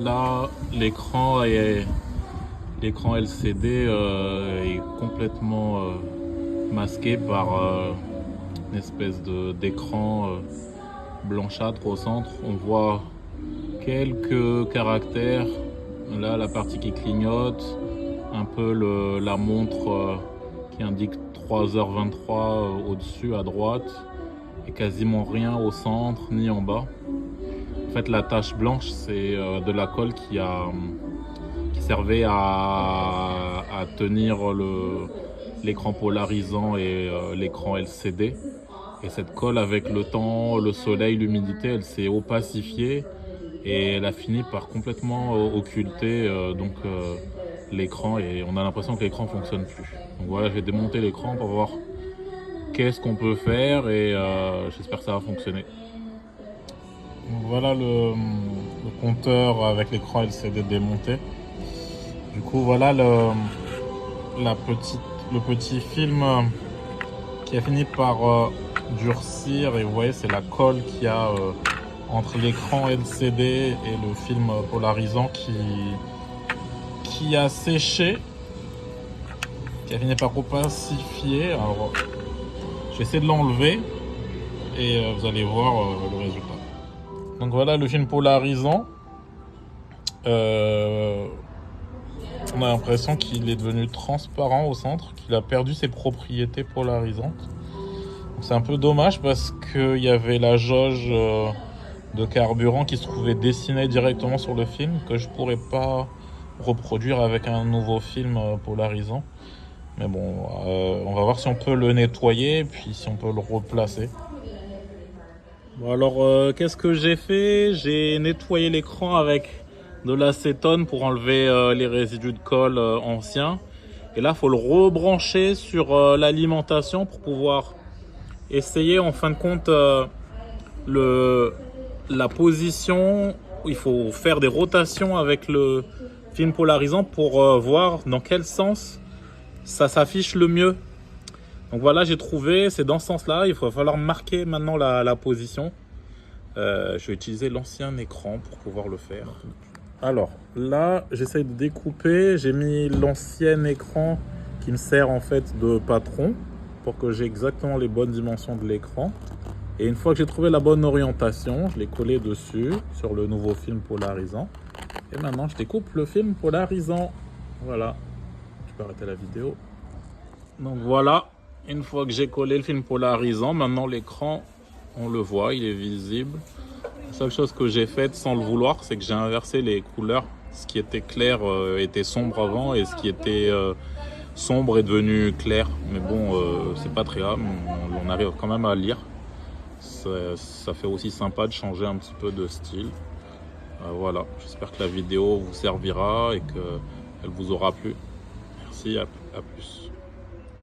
là, l'écran LCD est complètement masqué par une espèce d'écran blanchâtre au centre. On voit quelques caractères. Là, la partie qui clignote, un peu la montre qui indique 3h23 au-dessus à droite, et quasiment rien au centre ni en bas. En fait, la tache blanche, c'est de la colle qui servait à tenir l'écran polarisant et l'écran LCD. Et cette colle, avec le temps, le soleil, l'humidité, elle s'est opacifiée et elle a fini par complètement occulter l'écran, et on a l'impression que l'écran fonctionne plus. Donc voilà, je vais démonter l'écran pour voir qu'est-ce qu'on peut faire, et j'espère que ça va fonctionner. Donc voilà le compteur avec l'écran LCD démonté. Du coup, voilà le petit film qui a fini par durcir, et vous voyez, c'est la colle qu'il y a entre l'écran LCD et le film polarisant qui a séché, qui a fini par opacifier. Alors, je vais essayer de l'enlever et vous allez voir le résultat. Donc voilà le film polarisant. On a l'impression qu'il est devenu transparent au centre, qu'il a perdu ses propriétés polarisantes. C'est un peu dommage parce qu'il y avait la jauge de carburant qui se trouvait dessinée directement sur le film, que je pourrais pas reproduire avec un nouveau film polarisant. Mais bon, on va voir si on peut le nettoyer et puis si on peut le replacer. Bon, alors qu'est-ce que j'ai fait? J'ai nettoyé l'écran avec de l'acétone pour enlever les résidus de colle anciens. Et là, il faut le rebrancher sur l'alimentation pour pouvoir essayer en fin de compte la position. Il faut faire des rotations avec le film polarisant pour voir dans quel sens ça s'affiche le mieux. Donc voilà, j'ai trouvé, c'est dans ce sens-là. Il va falloir marquer maintenant la position. Je vais utiliser l'ancien écran pour pouvoir le faire. Alors là, j'essaye de découper. J'ai mis l'ancien écran qui me sert en fait de patron pour que j'ai exactement les bonnes dimensions de l'écran. Et une fois que j'ai trouvé la bonne orientation, je l'ai collé dessus sur le nouveau film polarisant. Et maintenant, je découpe le film polarisant. Voilà. Je peux arrêter la vidéo. Donc voilà, une fois que j'ai collé le film polarisant, maintenant l'écran, on le voit, il est visible. La seule chose que j'ai faite sans le vouloir, c'est que j'ai inversé les couleurs. Ce qui était clair était sombre avant, et ce qui était sombre est devenu clair. Mais bon, c'est pas très grave, on arrive quand même à lire. Ça fait aussi sympa de changer un petit peu de style. Voilà, j'espère que la vidéo vous servira et qu'elle vous aura plu. Merci, à plus.